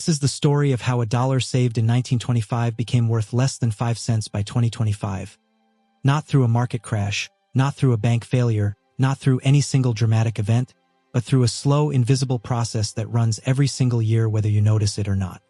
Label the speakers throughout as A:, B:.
A: This is the story of how a dollar saved in 1925 became worth less than 5 cents by 2025. Not through a market crash, not through a bank failure, not through any single dramatic event, but through a slow, invisible process that runs every single year whether you notice it or not.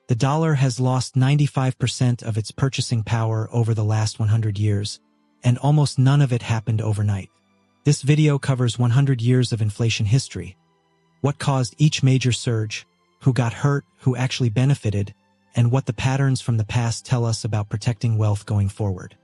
A: The dollar has lost 95% of its purchasing power over the last 100 years, and almost none of it happened overnight. This video covers 100 years of inflation history. What caused each major surge, who got hurt, who actually benefited, and what the patterns from the past tell us about protecting wealth going forward.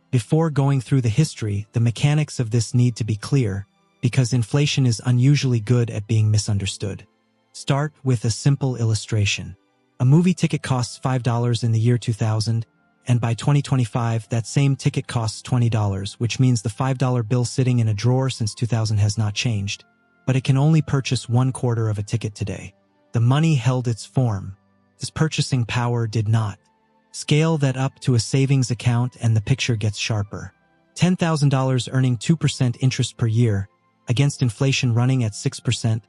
A: Before going through the history, the mechanics of this need to be clear, because inflation is unusually good at being misunderstood. Start with a simple illustration. A movie ticket costs $5 in the year 2000, and by 2025, that same ticket costs $20, which means the $5 bill sitting in a drawer since 2000 has not changed, but it can only purchase 1/4 of a ticket today. The money held its form. Its purchasing power did not. Scale that up to a savings account and the picture gets sharper. $10,000 earning 2% interest per year, against inflation running at 6%,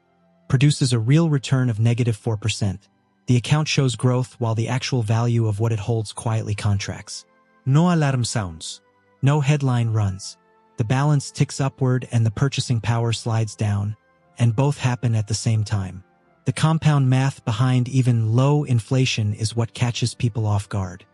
A: produces a real return of -4%. The account shows growth while the actual value of what it holds quietly contracts. No alarm sounds. No headline runs. The balance ticks upward and the purchasing power slides down, and both happen at the same time. The compound math behind even low inflation is what catches people off guard.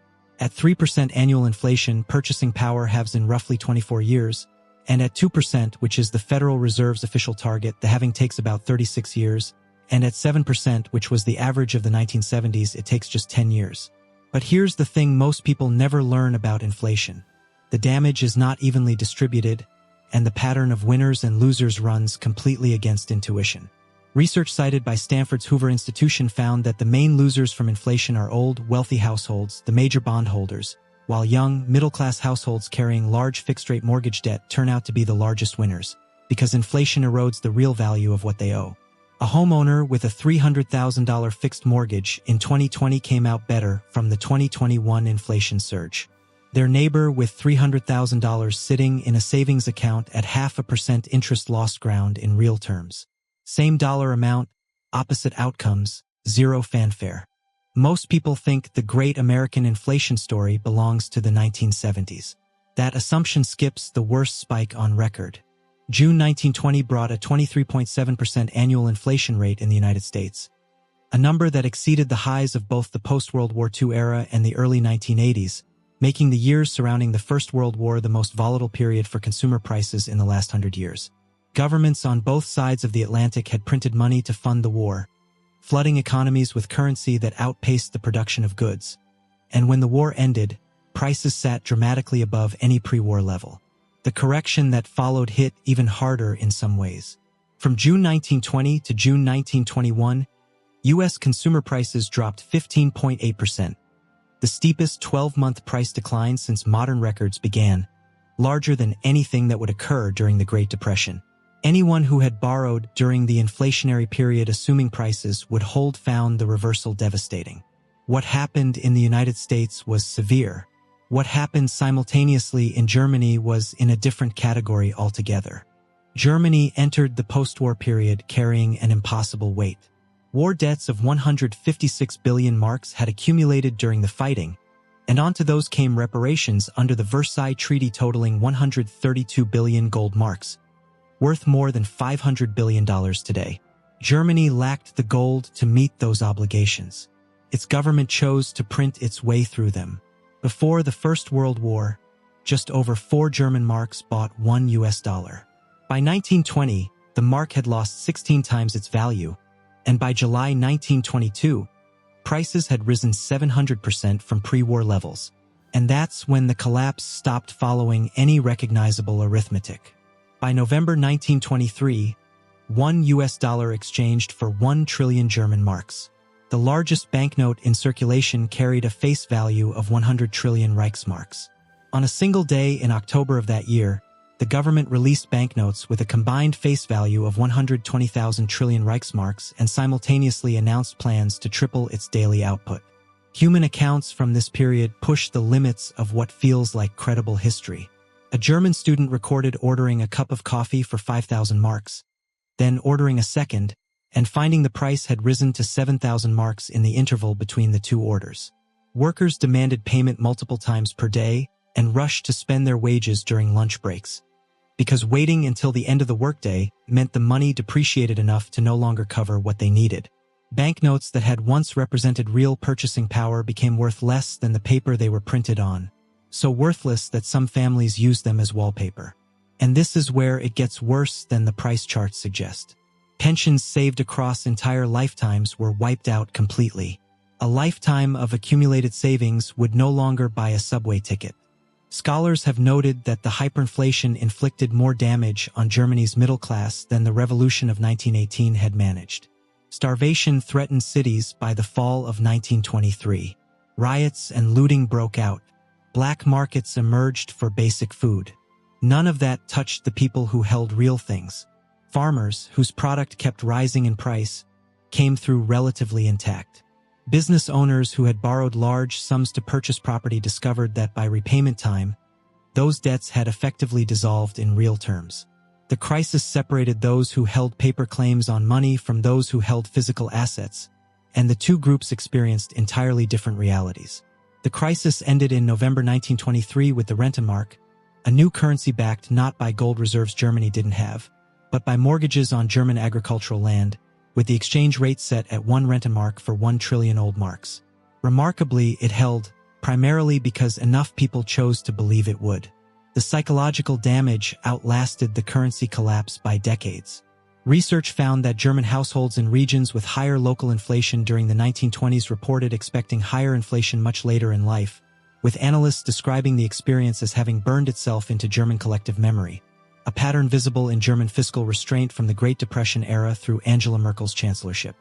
A: At 3% annual inflation, purchasing power halves in roughly 24 years, and at 2%, which is the Federal Reserve's official target, the halving takes about 36 years, and at 7%, which was the average of the 1970s, it takes just 10 years. But here's the thing most people never learn about inflation. The damage is not evenly distributed, and the pattern of winners and losers runs completely against intuition. Research cited by Stanford's Hoover Institution found that the main losers from inflation are old, wealthy households, the major bondholders, while young, middle-class households carrying large fixed-rate mortgage debt turn out to be the largest winners, because inflation erodes the real value of what they owe. A homeowner with a $300,000 fixed mortgage in 2020 came out better from the 2021 inflation surge. Their neighbor with $300,000 sitting in a savings account at 0.5% interest lost ground in real terms. Same dollar amount, opposite outcomes, zero fanfare. Most people think the great American inflation story belongs to the 1970s. That assumption skips the worst spike on record. June 1920 brought a 23.7% annual inflation rate in the United States, a number that exceeded the highs of both the post-World War II era and the early 1980s, making the years surrounding the First World War the most volatile period for consumer prices in the last 100 years. Governments on both sides of the Atlantic had printed money to fund the war, flooding economies with currency that outpaced the production of goods. And when the war ended, prices sat dramatically above any pre-war level. The correction that followed hit even harder in some ways. From June 1920 to June 1921, U.S. consumer prices dropped 15.8%, the steepest 12-month price decline since modern records began, larger than anything that would occur during the Great Depression. Anyone who had borrowed during the inflationary period assuming prices would hold found the reversal devastating. What happened in the United States was severe. What happened simultaneously in Germany was in a different category altogether. Germany entered the post-war period carrying an impossible weight. War debts of 156 billion marks had accumulated during the fighting, and onto those came reparations under the Versailles Treaty totaling 132 billion gold marks, worth more than $500 billion today. Germany lacked the gold to meet those obligations. Its government chose to print its way through them. Before the First World War, just over 4 German marks bought $1. By 1920, the mark had lost 16 times its value, and by July 1922, prices had risen 700% from pre-war levels. And that's when the collapse stopped following any recognizable arithmetic. By November 1923, $1 exchanged for 1 trillion German marks. The largest banknote in circulation carried a face value of 100 trillion Reichsmarks. On a single day in October of that year, the government released banknotes with a combined face value of 120,000 trillion Reichsmarks and simultaneously announced plans to triple its daily output. Human accounts from this period push the limits of what feels like credible history. A German student recorded ordering a cup of coffee for 5,000 marks, then ordering a second, and finding the price had risen to 7,000 marks in the interval between the two orders. Workers demanded payment multiple times per day and rushed to spend their wages during lunch breaks, because waiting until the end of the workday meant the money depreciated enough to no longer cover what they needed. Banknotes that had once represented real purchasing power became worth less than the paper they were printed on, so worthless that some families used them as wallpaper. And this is where it gets worse than the price charts suggest. Pensions saved across entire lifetimes were wiped out completely. A lifetime of accumulated savings would no longer buy a subway ticket. Scholars have noted that the hyperinflation inflicted more damage on Germany's middle class than the revolution of 1918 had managed. Starvation threatened cities by the fall of 1923. Riots and looting broke out. Black markets emerged for basic food. None of that touched the people who held real things. Farmers, whose product kept rising in price, came through relatively intact. Business owners who had borrowed large sums to purchase property discovered that by repayment time, those debts had effectively dissolved in real terms. The crisis separated those who held paper claims on money from those who held physical assets, and the two groups experienced entirely different realities. The crisis ended in November 1923 with the Rentenmark, a new currency backed not by gold reserves Germany didn't have, but by mortgages on German agricultural land, with the exchange rate set at 1 Rentenmark for 1 trillion old marks. Remarkably, it held, primarily because enough people chose to believe it would. The psychological damage outlasted the currency collapse by decades. Research found that German households in regions with higher local inflation during the 1920s reported expecting higher inflation much later in life, with analysts describing the experience as having burned itself into German collective memory, a pattern visible in German fiscal restraint from the Great Depression era through Angela Merkel's chancellorship.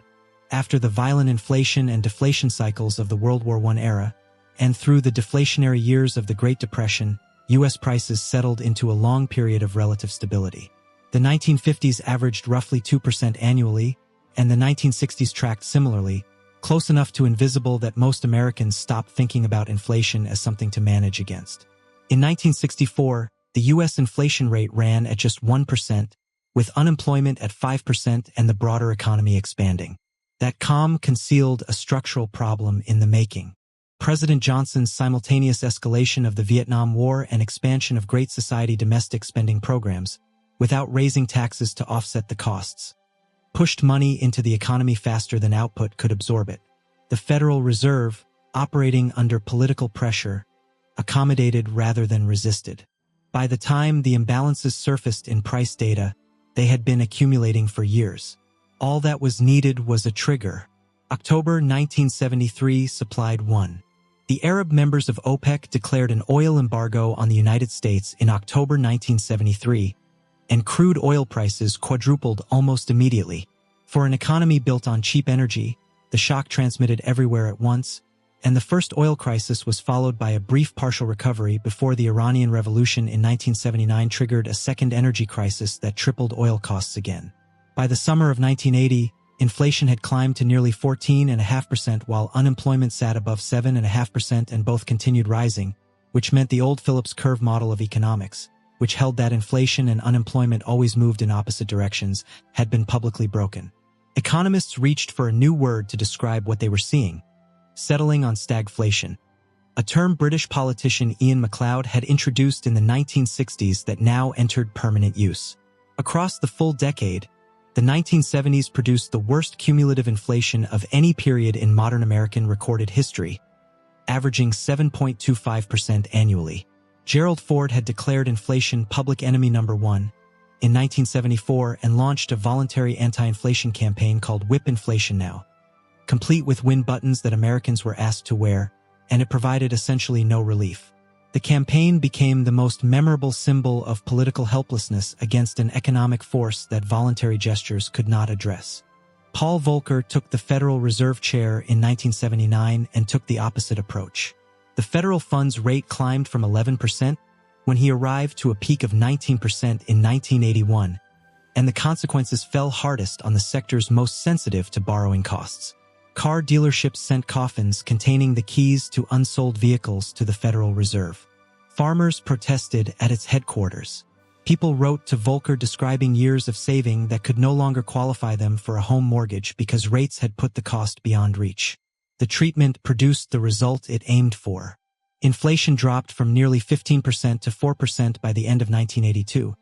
A: After the violent inflation and deflation cycles of the World War I era, and through the deflationary years of the Great Depression, U.S. prices settled into a long period of relative stability. The 1950s averaged roughly 2% annually, and the 1960s tracked similarly, close enough to invisible that most Americans stopped thinking about inflation as something to manage against. In 1964, the U.S. inflation rate ran at just 1%, with unemployment at 5% and the broader economy expanding. That calm concealed a structural problem in the making. President Johnson's simultaneous escalation of the Vietnam War and expansion of Great Society domestic spending programs, without raising taxes to offset the costs, pushed money into the economy faster than output could absorb it. The Federal Reserve, operating under political pressure, accommodated rather than resisted. By the time the imbalances surfaced in price data, they had been accumulating for years. All that was needed was a trigger. October 1973 supplied one. The Arab members of OPEC declared an oil embargo on the United States in October 1973, and crude oil prices quadrupled almost immediately. For an economy built on cheap energy, the shock transmitted everywhere at once, and the first oil crisis was followed by a brief partial recovery before the Iranian Revolution in 1979 triggered a second energy crisis that tripled oil costs again. By the summer of 1980, inflation had climbed to nearly 14.5% while unemployment sat above 7.5% and both continued rising, which meant the old Phillips curve model of economics, which held that inflation and unemployment always moved in opposite directions, had been publicly broken. Economists reached for a new word to describe what they were seeing: settling on stagflation, a term British politician Ian MacLeod had introduced in the 1960s that now entered permanent use. Across the full decade, the 1970s produced the worst cumulative inflation of any period in modern American recorded history, averaging 7.25% annually. Gerald Ford had declared inflation public enemy number one in 1974 and launched a voluntary anti-inflation campaign called Whip Inflation Now, complete with win buttons that Americans were asked to wear, and it provided essentially no relief. The campaign became the most memorable symbol of political helplessness against an economic force that voluntary gestures could not address. Paul Volcker took the Federal Reserve chair in 1979 and took the opposite approach. The federal funds rate climbed from 11% when he arrived to a peak of 19% in 1981, and the consequences fell hardest on the sectors most sensitive to borrowing costs. Car dealerships sent coffins containing the keys to unsold vehicles to the Federal Reserve. Farmers protested at its headquarters. People wrote to Volcker describing years of saving that could no longer qualify them for a home mortgage because rates had put the cost beyond reach. The treatment produced the result it aimed for. Inflation dropped from nearly 15% to 4% by the end of 1982,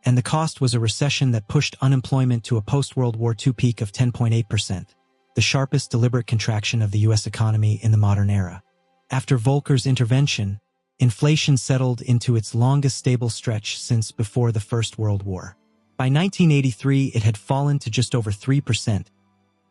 A: and the cost was a recession that pushed unemployment to a post-World War II peak of 10.8%, the sharpest deliberate contraction of the U.S. economy in the modern era. After Volcker's intervention, inflation settled into its longest stable stretch since before the First World War. By 1983, it had fallen to just over 3%,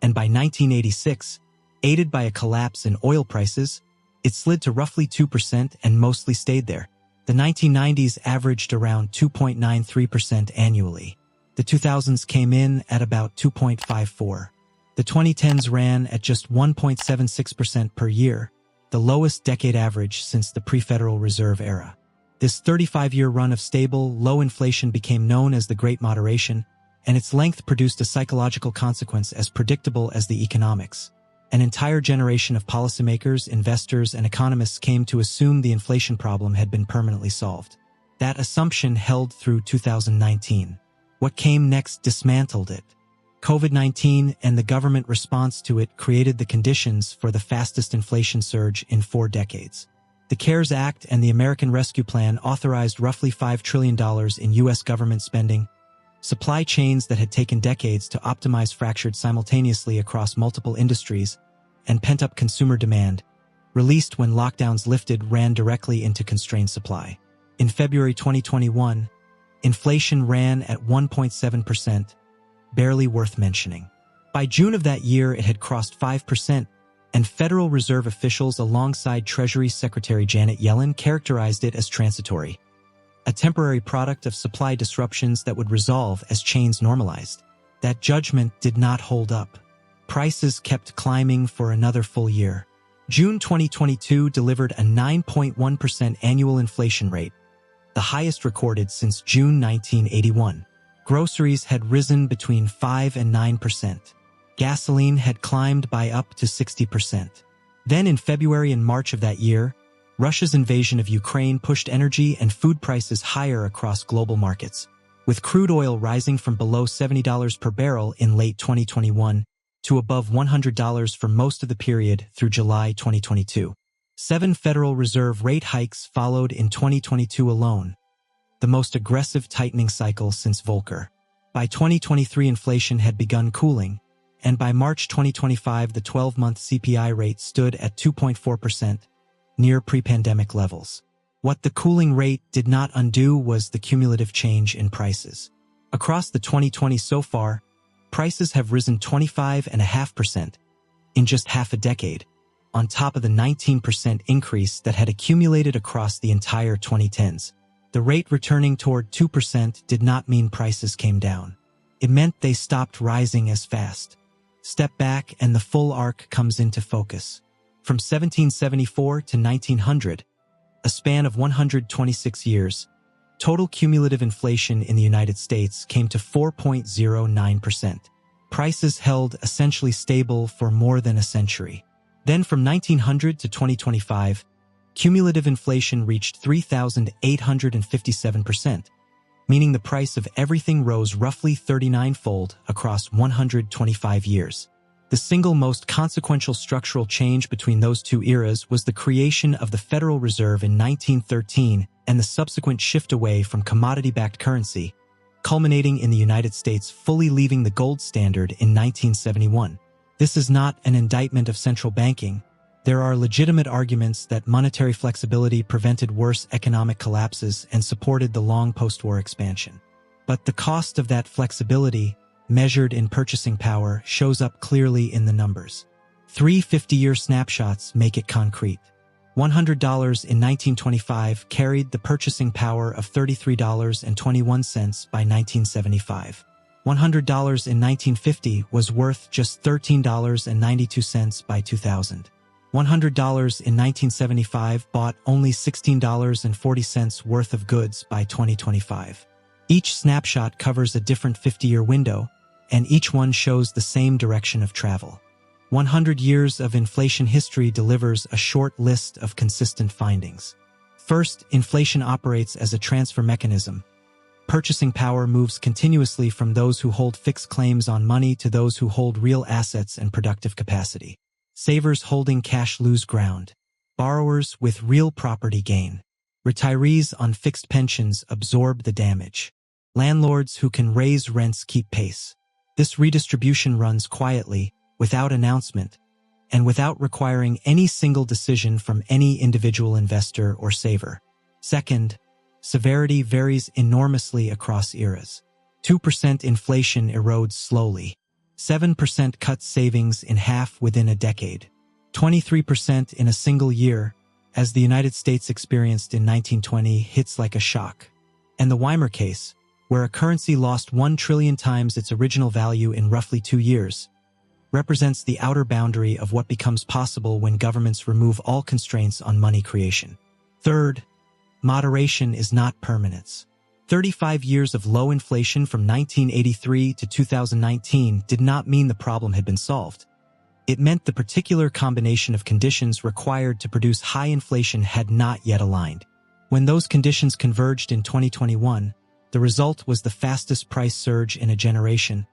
A: and by 1986, aided by a collapse in oil prices, it slid to roughly 2% and mostly stayed there. The 1990s averaged around 2.93% annually. The 2000s came in at about 2.54%. The 2010s ran at just 1.76% per year, the lowest decade average since the pre-Federal Reserve era. This 35-year run of stable, low inflation became known as the Great Moderation, and its length produced a psychological consequence as predictable as the economics. An entire generation of policymakers, investors, and economists came to assume the inflation problem had been permanently solved. That assumption held through 2019. What came next dismantled it. COVID-19 and the government response to it created the conditions for the fastest inflation surge in 4 decades. The CARES Act and the American Rescue Plan authorized roughly $5 trillion in U.S. government spending. Supply chains that had taken decades to optimize fractured simultaneously across multiple industries, and pent-up consumer demand, released when lockdowns lifted, ran directly into constrained supply. In February 2021, inflation ran at 1.7%, barely worth mentioning. By June of that year, it had crossed 5%, and Federal Reserve officials alongside Treasury Secretary Janet Yellen characterized it as transitory, a temporary product of supply disruptions that would resolve as chains normalized. That judgment did not hold up. Prices kept climbing for another full year. June 2022 delivered a 9.1% annual inflation rate, the highest recorded since June 1981. Groceries had risen between 5 and 9%. Gasoline had climbed by up to 60%. Then in February and March of that year, Russia's invasion of Ukraine pushed energy and food prices higher across global markets, with crude oil rising from below $70 per barrel in late 2021 to above $100 for most of the period through July 2022. 7 Federal Reserve rate hikes followed in 2022 alone, the most aggressive tightening cycle since Volcker. By 2023, inflation had begun cooling, and by March 2025, the 12-month CPI rate stood at 2.4%, near pre-pandemic levels. What the cooling rate did not undo was the cumulative change in prices. Across the 2020s so far, prices have risen 25.5% in just half a decade, on top of the 19% increase that had accumulated across the entire 2010s. The rate returning toward 2% did not mean prices came down. It meant they stopped rising as fast. Step back and the full arc comes into focus. From 1774 to 1900, a span of 126 years, total cumulative inflation in the United States came to 4.09%. Prices held essentially stable for more than a century. Then from 1900 to 2025, cumulative inflation reached 3,857%, meaning the price of everything rose roughly 39-fold across 125 years. The single most consequential structural change between those two eras was the creation of the Federal Reserve in 1913 and the subsequent shift away from commodity-backed currency, culminating in the United States fully leaving the gold standard in 1971. This is not an indictment of central banking. There are legitimate arguments that monetary flexibility prevented worse economic collapses and supported the long post-war expansion. But the cost of that flexibility, measured in purchasing power, shows up clearly in the numbers. 3 50-year snapshots make it concrete. $100 in 1925 carried the purchasing power of $33.21 by 1975. $100 in 1950 was worth just $13.92 by 2000. $100 in 1975 bought only $16.40 worth of goods by 2025. Each snapshot covers a different 50-year window, and each one shows the same direction of travel. 100 years of inflation history delivers a short list of consistent findings. First, inflation operates as a transfer mechanism. Purchasing power moves continuously from those who hold fixed claims on money to those who hold real assets and productive capacity. Savers holding cash lose ground. Borrowers with real property gain. Retirees on fixed pensions absorb the damage. Landlords who can raise rents keep pace. This redistribution runs quietly, without announcement, and without requiring any single decision from any individual investor or saver. Second, severity varies enormously across eras. 2% inflation erodes slowly. 7% cuts savings in half within a decade. 23% in a single year, as the United States experienced in 1920, hits like a shock. And the Weimar case, where a currency lost 1 trillion times its original value in roughly 2 years, represents the outer boundary of what becomes possible when governments remove all constraints on money creation. Third, moderation is not permanence. 35 years of low inflation from 1983 to 2019 did not mean the problem had been solved. It meant the particular combination of conditions required to produce high inflation had not yet aligned. When those conditions converged in 2021, the result was the fastest price surge in a generation,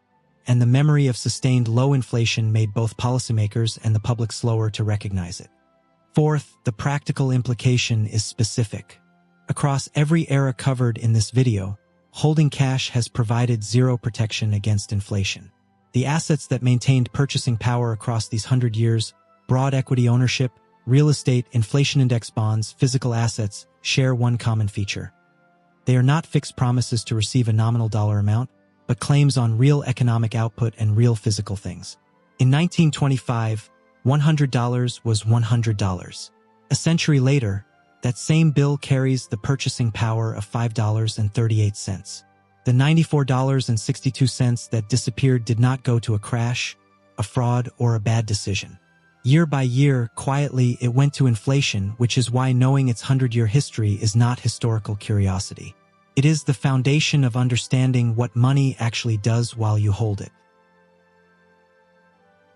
A: and the memory of sustained low inflation made both policymakers and the public slower to recognize it. Fourth, the practical implication is specific. Across every era covered in this video, holding cash has provided zero protection against inflation. The assets that maintained purchasing power across these 100 years, broad equity ownership, real estate, inflation index bonds, physical assets, share one common feature. They are not fixed promises to receive a nominal dollar amount, but claims on real economic output and real physical things. In 1925, $100 was $100. A century later, that same bill carries the purchasing power of $5.38. The $94.62 that disappeared did not go to a crash, a fraud, or a bad decision. Year by year, quietly, it went to inflation, which is why knowing its 100-year history is not historical curiosity. It is the foundation of understanding what money actually does while you hold it.